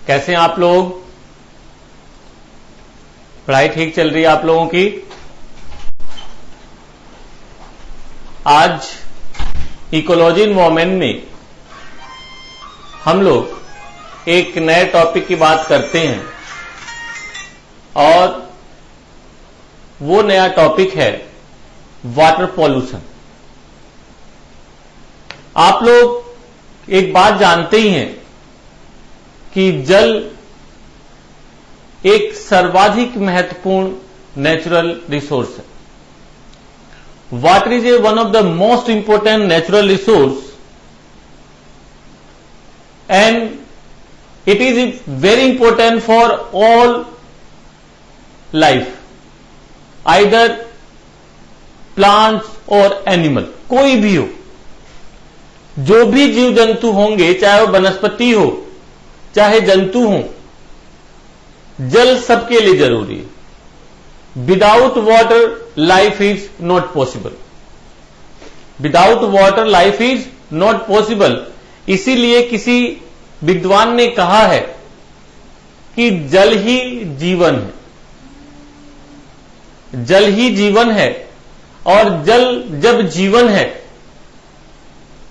कैसे हैं आप लोग? पढ़ाई ठीक चल रही है आप लोगों की? आज इकोलॉजी एनवायरनमेंट में हम लोग एक नए टॉपिक की बात करते हैं और वो नया टॉपिक है वाटर पॉल्यूशन। आप लोग एक बात जानते ही हैं कि जल एक सर्वाधिक महत्वपूर्ण नेचुरल रिसोर्स है। Water is a one of the most important natural resource and it is very important for all life, either plants और एनिमल, कोई भी हो, जो भी जीव जंतु होंगे, चाहे वो वनस्पति हो चाहे जंतु हो, जल सबके लिए जरूरी है। Without water life is not possible. Without water life is not possible. इसीलिए किसी विद्वान ने कहा है कि जल ही जीवन है, जल ही जीवन है। और जल जब जीवन है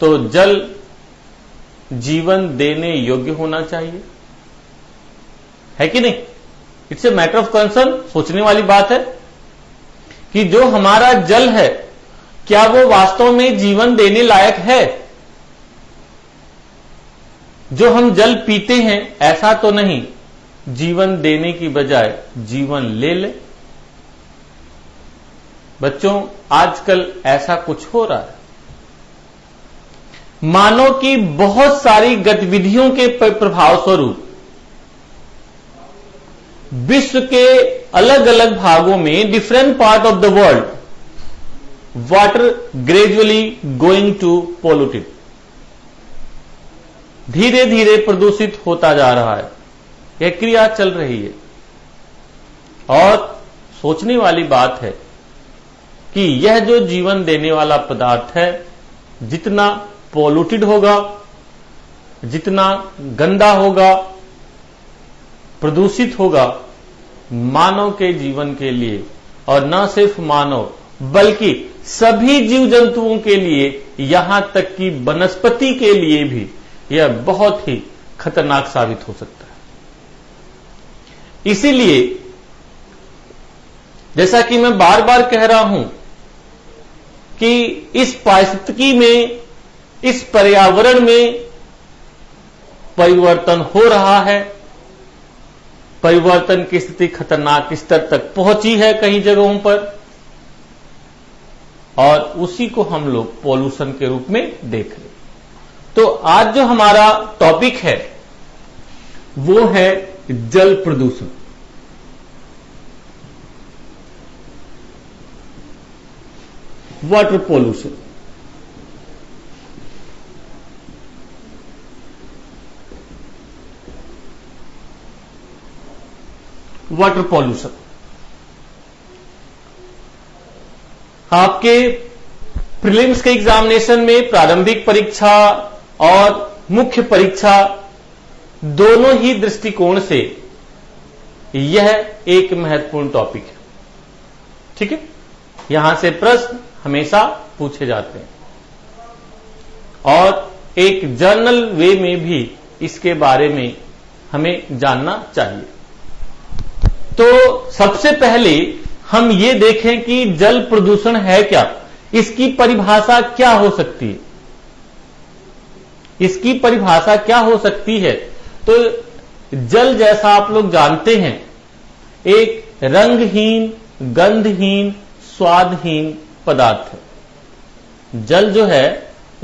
तो जल जीवन देने योग्य होना चाहिए, है कि नहीं? It's a matter of concern. सोचने वाली बात है कि जो हमारा जल है क्या वो वास्तव में जीवन देने लायक है? जो हम जल पीते हैं ऐसा तो नहीं जीवन देने की बजाय जीवन ले ले। बच्चों, आजकल ऐसा कुछ हो रहा है। मानव की बहुत सारी गतिविधियों के प्रभाव स्वरूप विश्व के अलग अलग भागों में, different part of the world, water gradually going to polluted, धीरे धीरे प्रदूषित होता जा रहा है। यह क्रिया चल रही है और सोचने वाली बात है कि यह जो जीवन देने वाला पदार्थ है, जितना पोल्यूटेड होगा, जितना गंदा होगा, प्रदूषित होगा, मानव के जीवन के लिए, और न सिर्फ मानव बल्कि सभी जीव जंतुओं के लिए, यहां तक कि वनस्पति के लिए भी यह बहुत ही खतरनाक साबित हो सकता है। इसीलिए जैसा कि मैं बार बार कह रहा हूं कि इस पारिस्थितिकी में, इस पर्यावरण में परिवर्तन हो रहा है। परिवर्तन की स्थिति खतरनाक स्तर तक पहुंची है कई जगहों पर, और उसी को हम लोग पॉल्यूशन के रूप में देख रहे हैं। तो आज जो हमारा टॉपिक है वो है जल प्रदूषण। Water pollution. वाटर पॉल्यूशन आपके प्रीलिम्स के एग्जामिनेशन में प्रारंभिक परीक्षा और मुख्य परीक्षा दोनों ही दृष्टिकोण से यह एक महत्वपूर्ण टॉपिक है। ठीक है, यहां से प्रश्न हमेशा पूछे जाते हैं और एक जर्नल वे में भी इसके बारे में हमें जानना चाहिए। तो सबसे पहले हम ये देखें कि जल प्रदूषण है क्या, इसकी परिभाषा क्या हो सकती है। इसकी परिभाषा क्या हो सकती है? तो जल, जैसा आप लोग जानते हैं, एक रंगहीन, गंधहीन, स्वादहीन पदार्थ है। जल जो है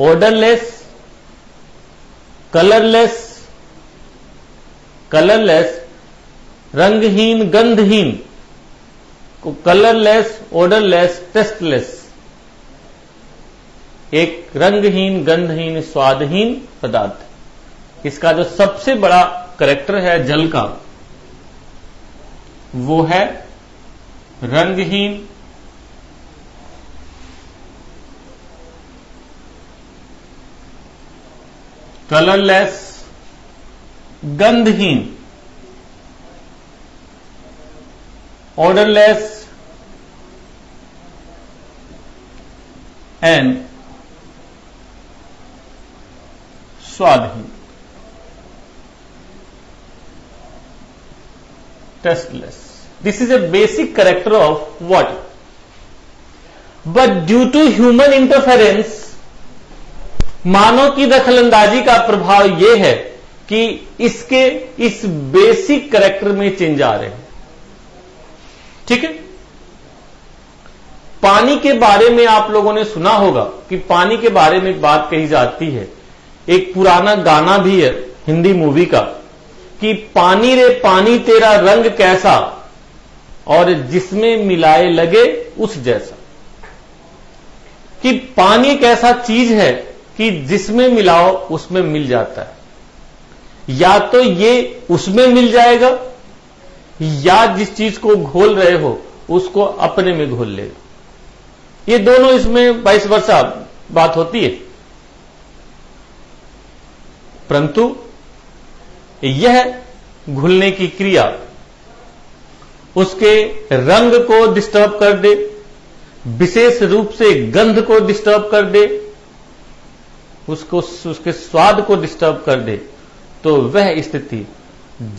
ओडरलेस, कलरलेस, रंगहीन, गंधहीन, कलरलेस, ओडरलेस, टेस्टलेस, एक रंगहीन, गंधहीन, स्वादहीन पदार्थ। इसका जो सबसे बड़ा कैरेक्टर है जल का, वो है रंगहीन, कलरलेस, गंधहीन odorless and स्वादहीन, tasteless. This is a basic character of water. But due to human interference, मानव की दखलंदाजी का प्रभाव यह है कि इसके इस बेसिक कैरेक्टर में चेंज आ रहे हैं। ठीक है, पानी के बारे में आप लोगों ने सुना होगा कि पानी के बारे में बात कही जाती है। एक पुराना गाना भी है हिंदी मूवी का कि पानी रे पानी तेरा रंग कैसा और जिसमें मिलाए लगे उस जैसा। कि पानी एक ऐसा चीज है कि जिसमें मिलाओ उसमें मिल जाता है। या तो ये उसमें मिल जाएगा या जिस चीज को घोल रहे हो उसको अपने में घोल लेगा। ये दोनों इसमें वाइस वर्सा बात होती है। परंतु यह घुलने की क्रिया उसके रंग को डिस्टर्ब कर दे, विशेष रूप से गंध को डिस्टर्ब कर दे, उसके स्वाद को डिस्टर्ब कर दे, तो वह स्थिति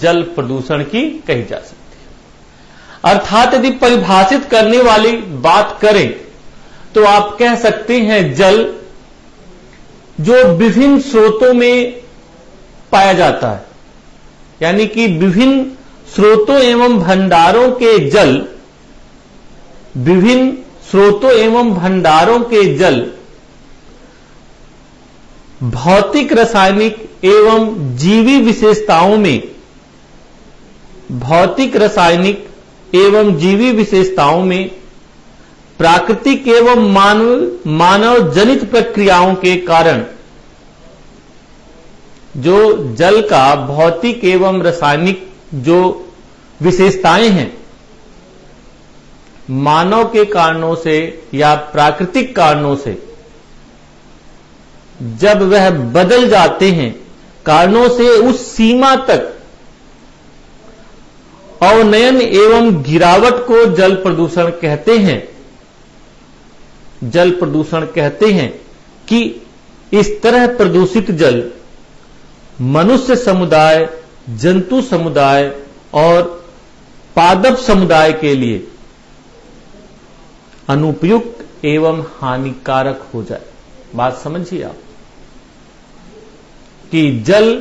जल प्रदूषण की कही जा सकती है। अर्थात यदि परिभाषित करने वाली बात करें तो आप कह सकते हैं जल जो विभिन्न स्रोतों में पाया जाता है, यानी कि विभिन्न स्रोतों एवं भंडारों के जल, विभिन्न स्रोतों एवं भंडारों के जल भौतिक, रासायनिक एवं जीवी विशेषताओं में, भौतिक, रासायनिक एवं जीवी विशेषताओं में प्राकृतिक एवं मानव जनित प्रक्रियाओं के कारण जो जल का भौतिक एवं रासायनिक जो विशेषताएं हैं, मानव के कारणों से या प्राकृतिक कारणों से जब वह बदल जाते हैं, कारणों से उस सीमा तक अवनयन एवं गिरावट को जल प्रदूषण कहते हैं। जल प्रदूषण कहते हैं कि इस तरह प्रदूषित जल मनुष्य समुदाय, जंतु समुदाय और पादप समुदाय के लिए अनुपयुक्त एवं हानिकारक हो जाए। बात समझिए आप कि जल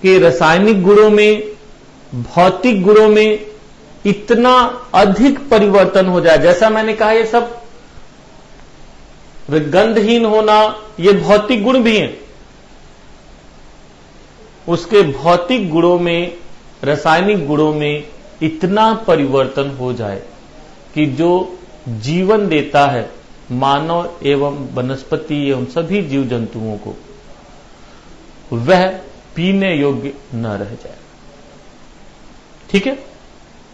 के रासायनिक गुणों में, भौतिक गुणों में इतना अधिक परिवर्तन हो जाए। जैसा मैंने कहा ये सब गंधहीन होना ये भौतिक गुण भी हैं। उसके भौतिक गुणों में, रासायनिक गुणों में इतना परिवर्तन हो जाए कि जो जीवन देता है मानव एवं वनस्पति एवं सभी जीव जंतुओं को, वह पीने योग्य न रह जाए। ठीक है,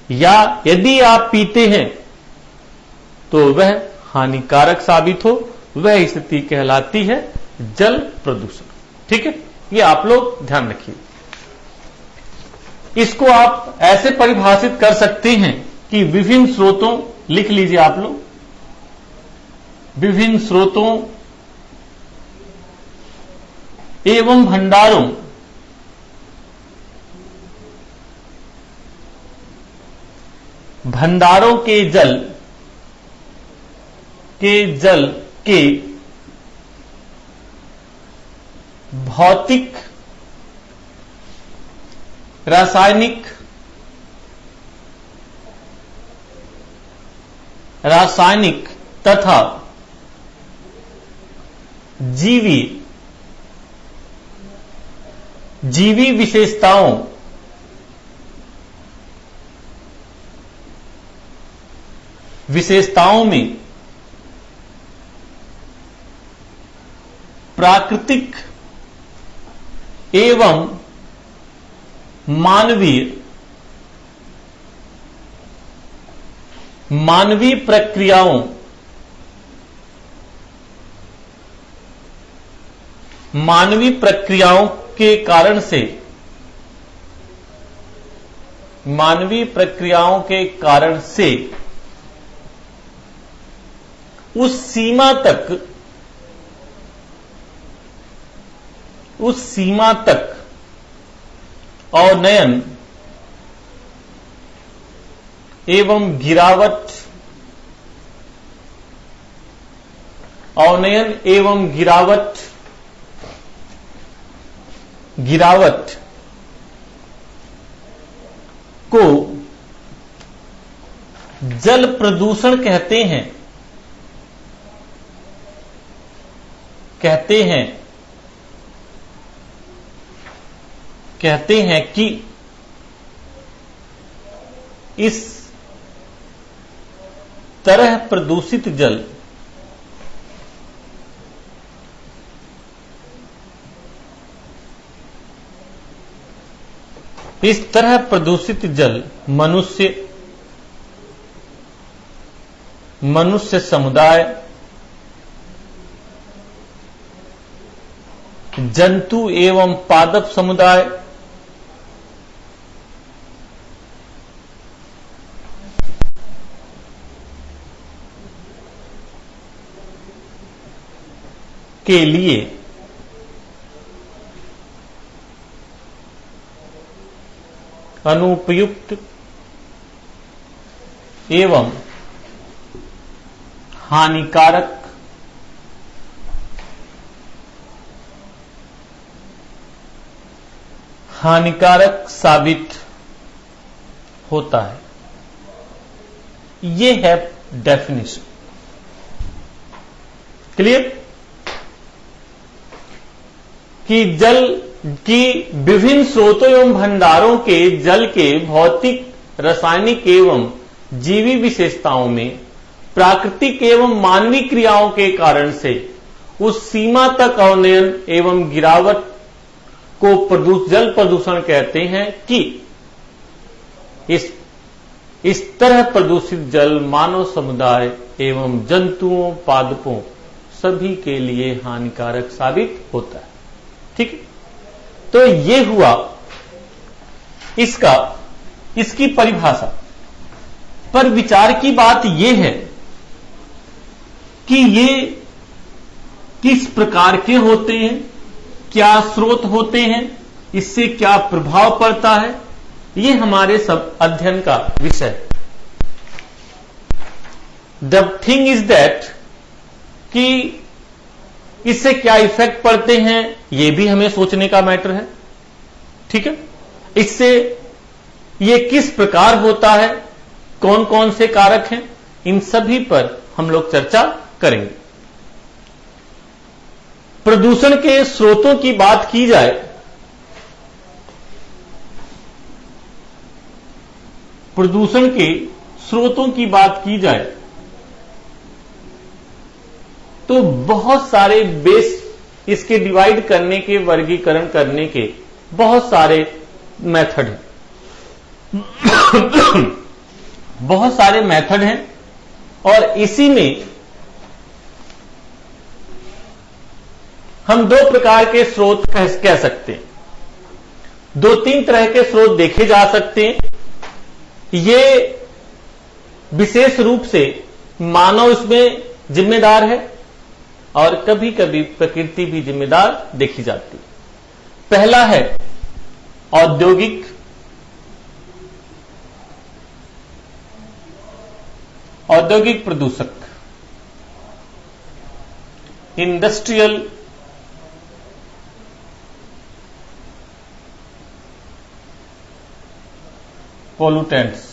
या यदि आप पीते हैं तो वह हानिकारक साबित हो, वह स्थिति कहलाती है जल प्रदूषण। ठीक है, ये आप लोग ध्यान रखिए। इसको आप ऐसे परिभाषित कर सकते हैं कि विभिन्न स्रोतों, लिख लीजिए आप लोग, विभिन्न स्रोतों एवं भंडारों के जल के भौतिक, रासायनिक तथा जीवी विशेषताओं में प्राकृतिक एवं मानवीय प्रक्रियाओं, के कारण से मानवीय प्रक्रियाओं के कारण से उस सीमा तक अवनयन एवं गिरावट को जल प्रदूषण कहते हैं कि इस तरह प्रदूषित जल मनुष्य समुदाय, जंतु एवं पादप समुदाय, के लिए अनुपयुक्त एवं हानिकारक साबित होता है। यह है डेफिनेशन। क्लियर? कि जल की विभिन्न स्रोतों एवं भंडारों के जल के भौतिक, रासायनिक एवं जीवी विशेषताओं में प्राकृतिक एवं मानवीय क्रियाओं के कारण से उस सीमा तक अवनयन एवं गिरावट को जल प्रदूषण कहते हैं कि इस तरह प्रदूषित जल मानव समुदाय एवं जंतुओं, पादपों सभी के लिए हानिकारक साबित होता है। ठीक है? तो ये हुआ इसकी परिभाषा। पर विचार की बात यह है कि ये किस प्रकार के होते हैं, क्या स्रोत होते हैं, इससे क्या प्रभाव पड़ता है, ये हमारे सब अध्ययन का विषय। द थिंग इज दैट कि इससे क्या इफेक्ट पड़ते हैं, ये भी हमें सोचने का मैटर है। ठीक है? इससे ये किस प्रकार होता है, कौन कौन से कारक हैं, इन सभी पर हम लोग चर्चा करेंगे। प्रदूषण के स्रोतों की बात की जाए तो बहुत सारे बेस, इसके डिवाइड करने के, वर्गीकरण करने के बहुत सारे मेथड हैं। बहुत सारे मेथड हैं और इसी में हम दो प्रकार के स्रोत कह सकते हैं। 2-3 तरह के स्रोत देखे जा सकते हैं। ये विशेष रूप से मानव इसमें जिम्मेदार है और कभी कभी प्रकृति भी जिम्मेदार देखी जाती है। पहला है औद्योगिक, प्रदूषक, इंडस्ट्रियल पोल्यूटेंट्स।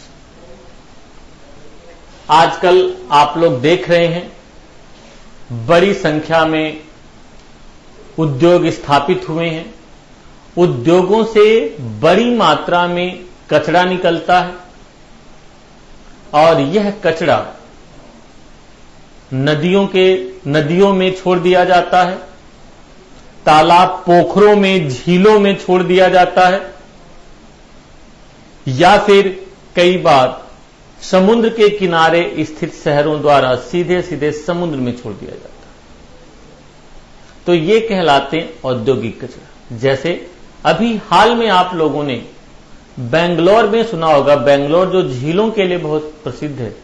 आजकल आप लोग देख रहे हैं बड़ी संख्या में उद्योग स्थापित हुए हैं। उद्योगों से बड़ी मात्रा में कचरा निकलता है और यह कचरा नदियों में छोड़ दिया जाता है, तालाब, पोखरों में, झीलों में छोड़ दिया जाता है, या फिर कई बार समुद्र के किनारे स्थित शहरों द्वारा सीधे सीधे समुद्र में छोड़ दिया जाता है। तो ये कहलाते हैं औद्योगिक कचरा। जैसे अभी हाल में आप लोगों ने बेंगलोर में सुना होगा, बेंगलोर जो झीलों के लिए बहुत प्रसिद्ध है,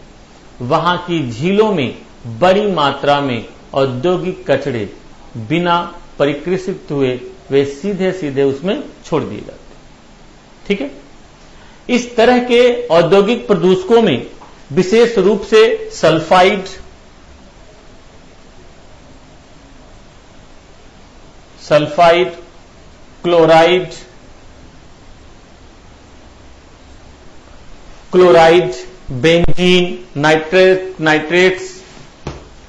वहां की झीलों में बड़ी मात्रा में औद्योगिक कचरे बिना परिकृषित हुए वे सीधे सीधे उसमें छोड़ दिए जाते हैं। ठीक है, इस तरह के औद्योगिक प्रदूषकों में विशेष रूप से sulphide, chloride,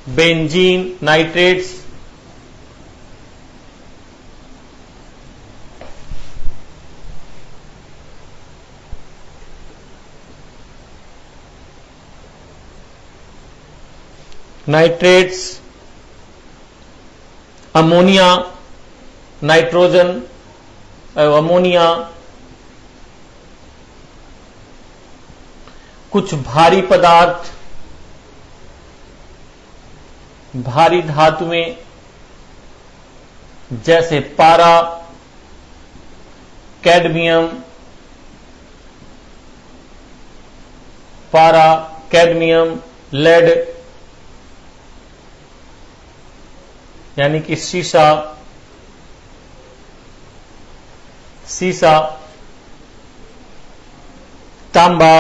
benzene, nitrates, ammonia, nitrogen, ammonia, कुछ भारी पदार्थ, भारी धातुएं जैसे पारा, कैडमियम, लेड यानी कि सीसा, तांबा,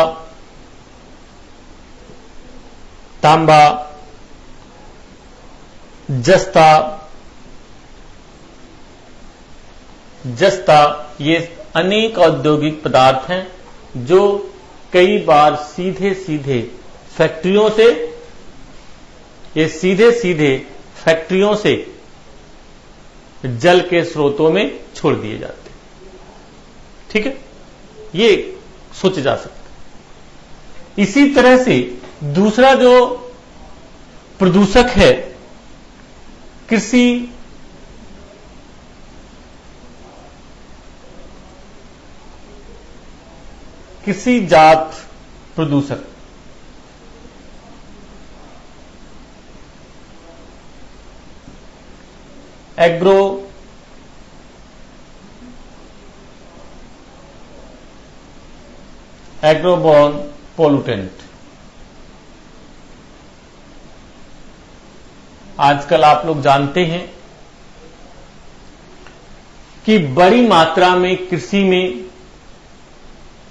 जस्ता, ये अनेक औद्योगिक पदार्थ हैं जो कई बार सीधे सीधे फैक्ट्रियों से जल के स्रोतों में छोड़ दिए जाते हैं। ठीक है, ये सोचा जा सकता है। इसी तरह से दूसरा जो प्रदूषक है कृषि जात प्रदूषक, एग्रोबोर्न पोल्यूटेंट। आजकल आप लोग जानते हैं कि बड़ी मात्रा में कृषि में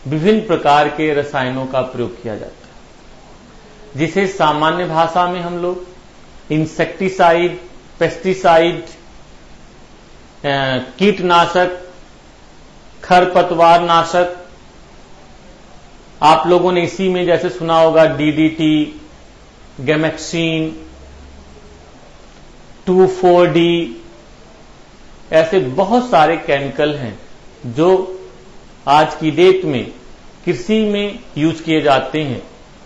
विभिन्न प्रकार के रसायनों का प्रयोग किया जाता है, जिसे सामान्य भाषा में हम लोग इंसेक्टिसाइड, पेस्टिसाइड, कीटनाशक, खरपतवार नाशक, आप लोगों ने इसी में जैसे सुना होगा डीडीटी, गैमेक्सिन, 2,4-D, ऐसे बहुत सारे केमिकल हैं जो आज की डेट में कृषि में यूज किए जाते हैं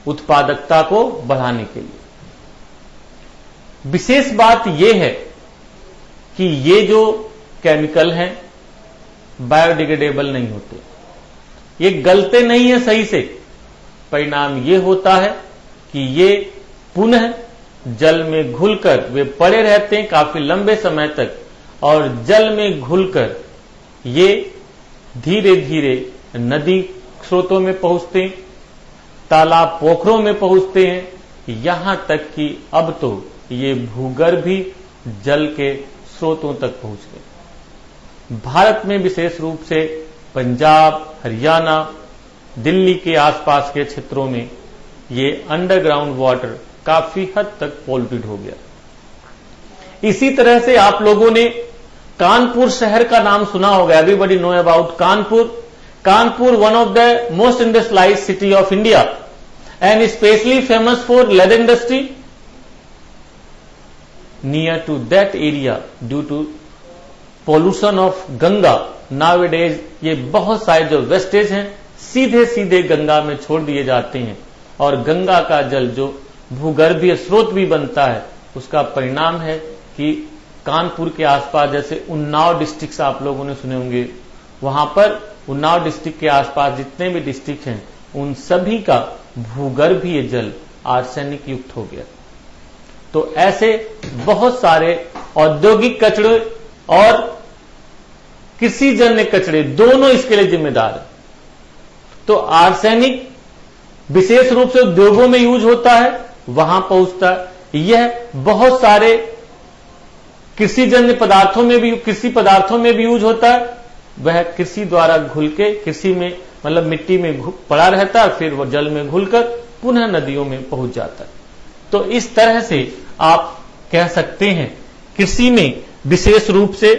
उत्पादकता को बढ़ाने के लिए। विशेष बात यह है कि ये जो केमिकल हैं बायोडिग्रेडेबल नहीं होते, ये गलते नहीं है सही से। परिणाम ये होता है कि ये पुनः जल में घुलकर वे पड़े रहते हैं काफी लंबे समय तक, और जल में घुलकर ये धीरे धीरे नदी स्रोतों में पहुंचते हैं, तालाब पोखरों में पहुंचते हैं, यहां तक कि अब तो ये भूगर्भी जल के स्रोतों तक पहुंच गए। भारत में विशेष रूप से पंजाब, हरियाणा, दिल्ली के आसपास के क्षेत्रों में ये अंडरग्राउंड वाटर काफी हद तक पॉल्यूटेड हो गया। इसी तरह से आप लोगों ने कानपुर शहर का नाम सुना होगा, everybody know about Kanpur, one of the most industrialised city of India and specially famous for leather industry. Near to that area due to pollution of Ganga, nowadays ये बहुत सारे जो वेस्टेज हैं सीधे सीधे गंगा में छोड़ दिए जाते हैं, और गंगा का जल जो भूगर्भीय स्रोत भी बनता है, उसका परिणाम है कि कानपुर के आसपास, जैसे उन्नाव डिस्ट्रिक्ट आप लोगों ने सुने होंगे, वहां पर उन्नाव डिस्ट्रिक्ट के आसपास जितने भी डिस्ट्रिक्ट हैं उन सभी का भूगर्भीय जल आर्सेनिक युक्त हो गया। तो ऐसे बहुत सारे औद्योगिक कचरे और कृषि जन्य कचरे दोनों इसके लिए जिम्मेदार है। तो आर्सेनिक विशेष रूप से उद्योगों में यूज होता है, वहां पहुंचता है। यह बहुत सारे कृषिजन्य पदार्थों में भी, कृषि पदार्थों में भी यूज होता है। वह कृषि द्वारा घुल के कृषि में मतलब मिट्टी में पड़ा रहता है, फिर वह जल में घुलकर पुनः नदियों में पहुंच जाता है। तो इस तरह से आप कह सकते हैं कृषि में विशेष रूप से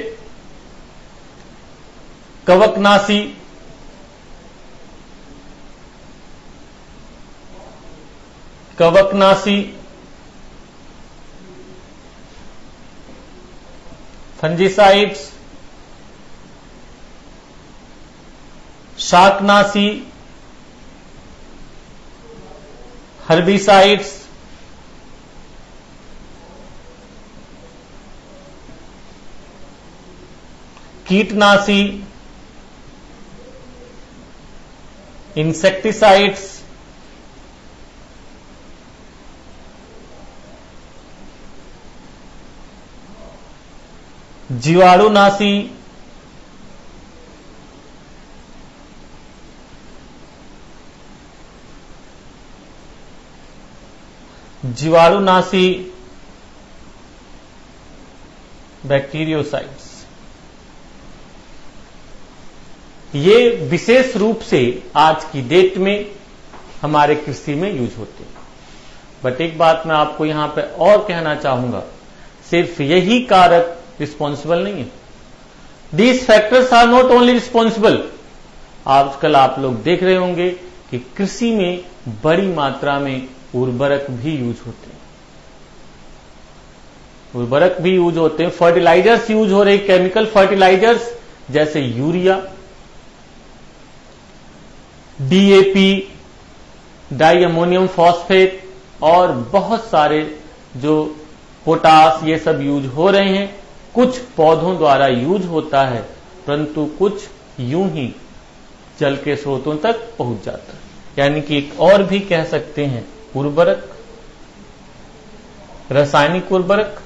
कवकनाशी, फंजीसाइड्स, शाकनाशी, हर्बिसाइड्स, कीटनाशी, इंसेक्टिसाइड्स, जीवाणुनाशी, बैक्टीरियोसाइड्स। ये विशेष रूप से आज की डेट में हमारे कृषि में यूज होते हैं। बट एक बात मैं आपको यहां पे और कहना चाहूंगा, सिर्फ यही कारक रिस्पॉन्सिबल नहीं है। These factors are not only responsible. आजकल आप लोग देख रहे होंगे कि कृषि में बड़ी मात्रा में उर्वरक भी यूज होते हैं, फर्टिलाइजर्स यूज हो रहे, केमिकल फर्टिलाइजर्स जैसे urea, DAP, di ammonium phosphate और बहुत सारे जो पोटास, ये सब यूज हो रहे हैं। कुछ पौधों द्वारा यूज होता है, परंतु कुछ यूं ही जल के स्रोतों तक पहुंच जाता है। यानी कि एक और भी कह सकते हैं उर्वरक, रासायनिक उर्वरक।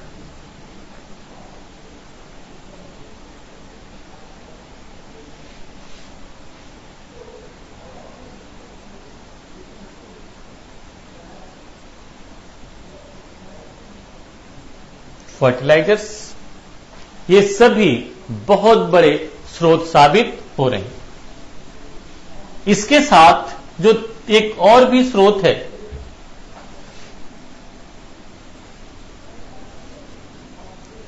फर्टिलाइजर्स, ये सभी बहुत बड़े स्रोत साबित हो रहे हैं। इसके साथ जो एक और भी स्रोत है,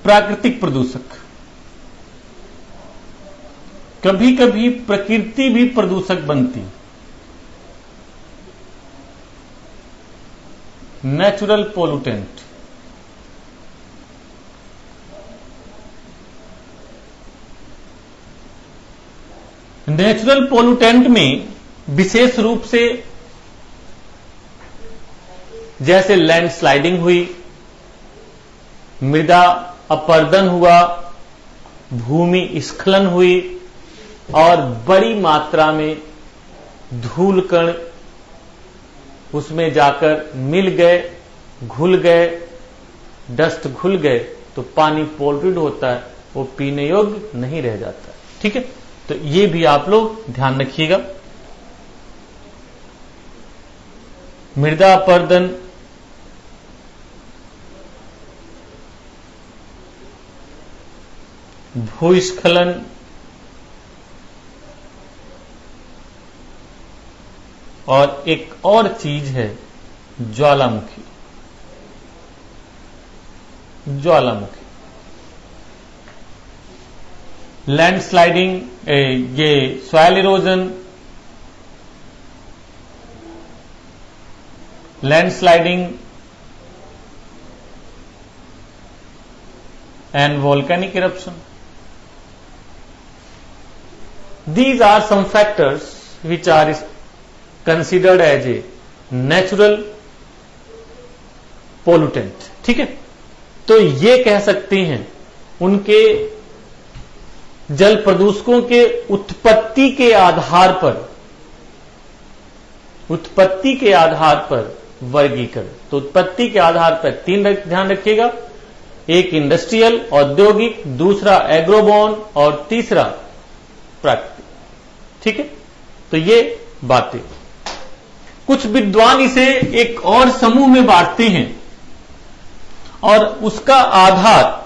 प्राकृतिक प्रदूषक। कभी कभी प्रकृति भी प्रदूषक बनती, नेचुरल पोल्यूटेंट। नेचुरल पोल्यूटेंट में विशेष रूप से जैसे लैंडस्लाइडिंग हुई, मृदा अपरदन हुआ, भूमि स्खलन हुई और बड़ी मात्रा में धूल कण उसमें जाकर मिल गए, घुल गए, डस्ट घुल गए, तो पानी पोल्यूटेड होता है, वो पीने योग्य नहीं रह जाता। ठीक है, तो ये भी आप लोग ध्यान रखिएगा। मृदा अपरदन, भूस्खलन, और एक और चीज है ज्वालामुखी। लैंडस्लाइडिंग, ये soil erosion, landsliding and volcanic eruption. These are some factors which are considered as a natural pollutant। ठीक है, तो ये कह सकते हैं उनके जल प्रदूषकों के उत्पत्ति के आधार पर वर्गीकरण। तो उत्पत्ति के आधार पर तीन ध्यान रखिएगा, एक इंडस्ट्रियल औद्योगिक, दूसरा एग्रोबोन और तीसरा प्राकृतिक। ठीक है, तो ये बातें। कुछ विद्वान इसे एक और समूह में बांटते हैं और उसका आधार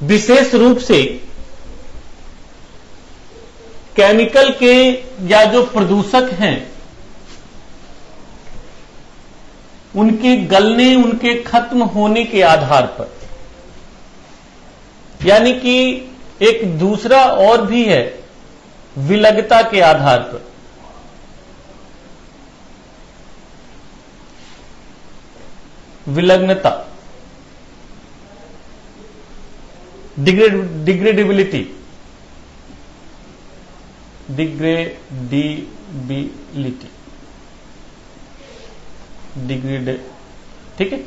विशेष रूप से केमिकल के या जो प्रदूषक हैं उनके गलने, उनके खत्म होने के आधार पर, यानी कि एक दूसरा और भी है विलग्नता के आधार पर। विलग्नता, डिग्रेडेबिलिटी, ठीक है,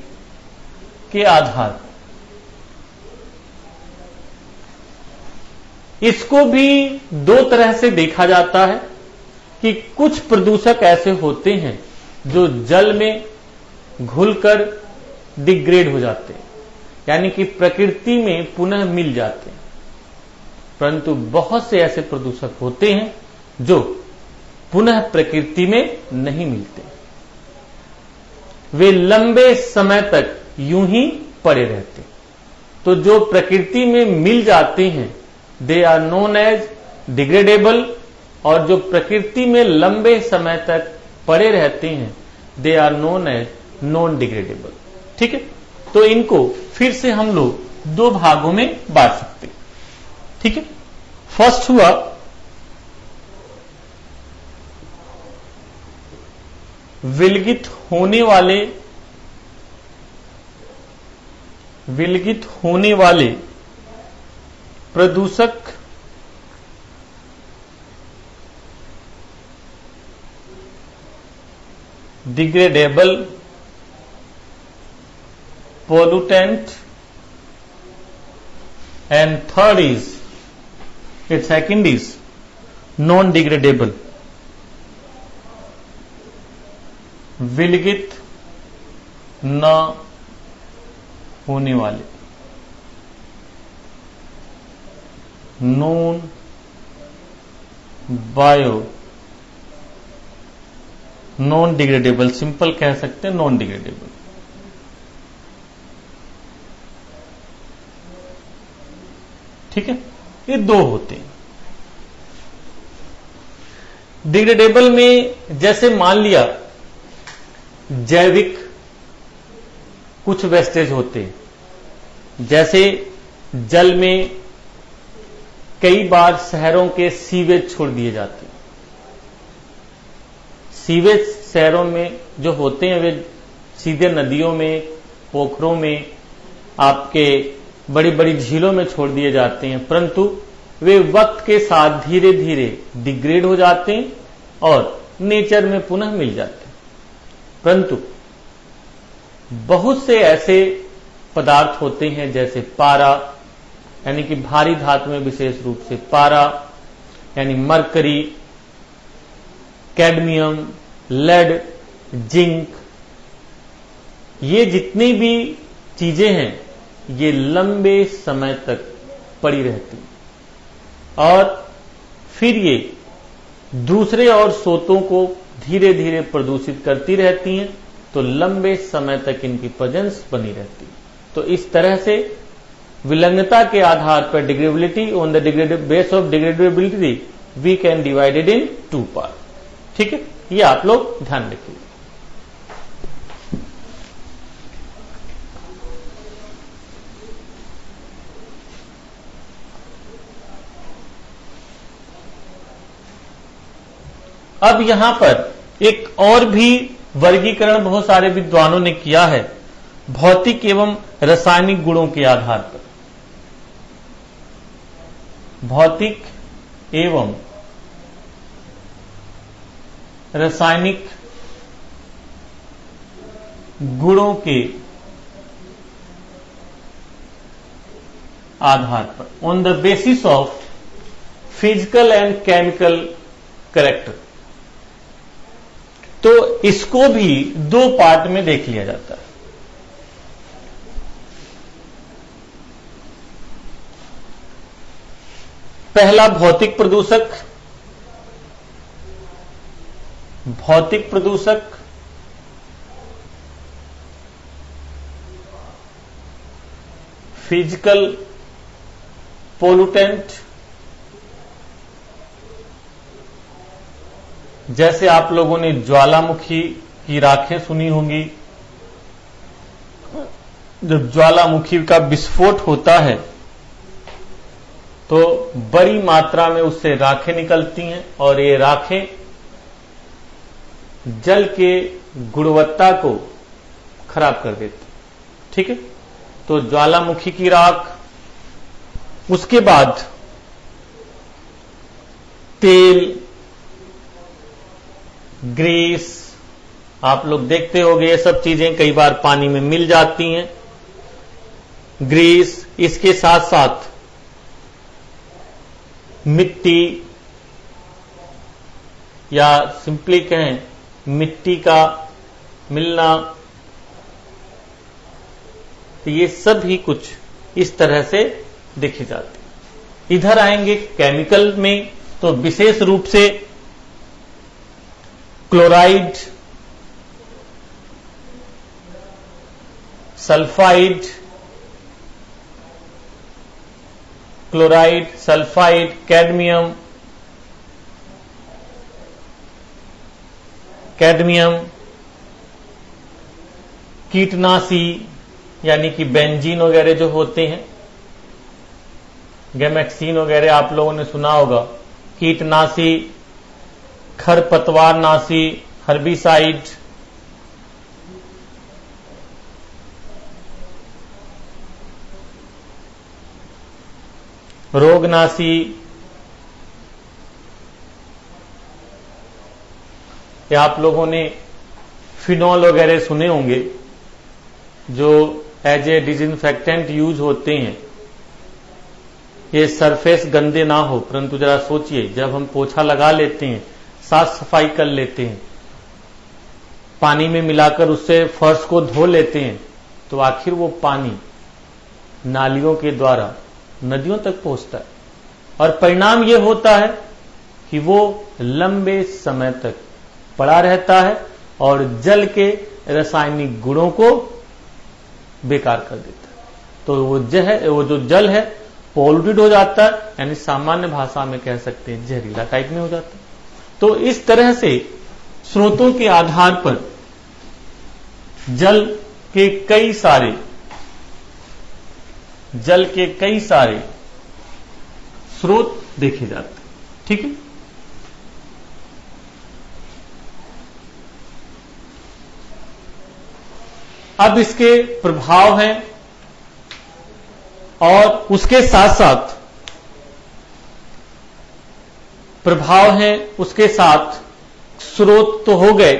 के आधार पर इसको भी दो तरह से देखा जाता है कि कुछ प्रदूषक ऐसे होते हैं जो जल में घुलकर डिग्रेड हो जाते हैं, यानी कि प्रकृति में पुनः मिल जाते हैं, परंतु बहुत से ऐसे प्रदूषक होते हैं जो पुनः प्रकृति में नहीं मिलते, वे लंबे समय तक यूं ही पड़े रहते। तो जो प्रकृति में मिल जाते हैं they are known as degradable, और जो प्रकृति में लंबे समय तक पड़े रहते हैं they are known as non degradable. ठीक है, तो इनको फिर से हम लोग दो भागों में बांट सकते हैं। ठीक है, फर्स्ट हुआ विलगित होने वाले प्रदूषक degradable pollutant, and second is non-degradable, विलगित न होने वाले, नॉन नॉन डिग्रेडेबल, सिंपल कह सकते हैं नॉन डिग्रेडेबल। ठीक है, ये दो होते हैं। डिग्रेडेबल में जैसे मान लिया जैविक कुछ वेस्टेज होते हैं, जैसे जल में कई बार शहरों के सीवेज छोड़ दिए जाते हैं। सीवेज शहरों में जो होते हैं वे सीधे नदियों में, पोखरों में, आपके बड़ी बड़ी झीलों में छोड़ दिए जाते हैं, परंतु वे वक्त के साथ धीरे धीरे डिग्रेड हो जाते हैं और नेचर में पुनः मिल जाते हैं। परंतु बहुत से ऐसे पदार्थ होते हैं जैसे पारा, यानी कि भारी धातु में विशेष रूप से पारा, यानी मरकरी, कैडमियम, लेड, जिंक, ये जितनी भी चीजें हैं ये लंबे समय तक पड़ी रहती और फिर ये दूसरे और स्रोतों को धीरे धीरे प्रदूषित करती रहती हैं, तो लंबे समय तक इनकी प्रेजेंस बनी रहती है। तो इस तरह से विलग्नता के आधार पर degradability, on the base of degradability we can divided in two part. ठीक है, ये आप लोग ध्यान रखिए। अब यहां पर एक और भी वर्गीकरण बहुत सारे विद्वानों ने किया है भौतिक एवं रासायनिक गुणों के आधार पर। भौतिक एवं रासायनिक गुणों के आधार पर, on the basis of physical and chemical character. तो इसको भी दो पार्ट में देख लिया जाता है। पहला भौतिक प्रदूषक भौतिक प्रदूषक, फिजिकल पोल्यूटेंट, जैसे आप लोगों ने ज्वालामुखी की राखें सुनी होंगी। जब ज्वालामुखी का विस्फोट होता है तो बड़ी मात्रा में उससे राखें निकलती हैं और ये राखें जल के गुणवत्ता को खराब कर देती। ठीक है, तो ज्वालामुखी की राख, उसके बाद तेल, ग्रीस, आप लोग देखते होंगे ये सब चीजें कई बार पानी में मिल जाती हैं। ग्रीस, इसके साथ साथ मिट्टी, या सिंपली कहें मिट्टी का मिलना, तो ये सब ही कुछ इस तरह से देखी जाती। इधर आएंगे केमिकल में, तो विशेष रूप से chloride, sulphide, chloride, sulphide, cadmium, कीटनाशी यानी कि बेंजीन वगैरह जो होते हैं, गैमेक्सीन वगैरह आप लोगों ने सुना होगा, कीटनाशी, खरपतवारनाशी, हर्बिसाइड, रोगनाशी, या आप लोगों ने फिनॉल वगैरह सुने होंगे जो एज ए डिसइंफेक्टेंट यूज होते हैं। ये सरफेस गंदे ना हो, परंतु जरा सोचिए, जब हम पोछा लगा लेते हैं, साफ सफाई कर लेते हैं, पानी में मिलाकर उससे फर्श को धो लेते हैं, तो आखिर वो पानी नालियों के द्वारा नदियों तक पहुंचता है और परिणाम ये होता है कि वो लंबे समय तक पड़ा रहता है और जल के रासायनिक गुणों को बेकार कर देता है। तो वो जो जल है पॉल्यूटेड हो जाता है, यानी सामान्य भाषा में कह सकते हैं जहरीला टाइप में हो जाता है। तो इस तरह से स्रोतों के आधार पर जल के कई सारे स्रोत देखे जाते हैं। ठीक है, अब इसके प्रभाव हैं और उसके साथ साथ स्रोत तो हो गए,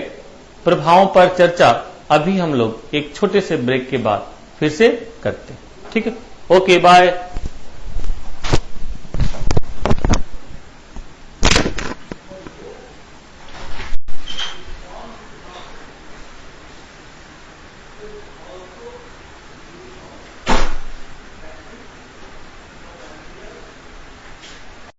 प्रभावों पर चर्चा अभी हम लोग एक छोटे से ब्रेक के बाद फिर से करते हैं। ठीक है, ओके, बाय।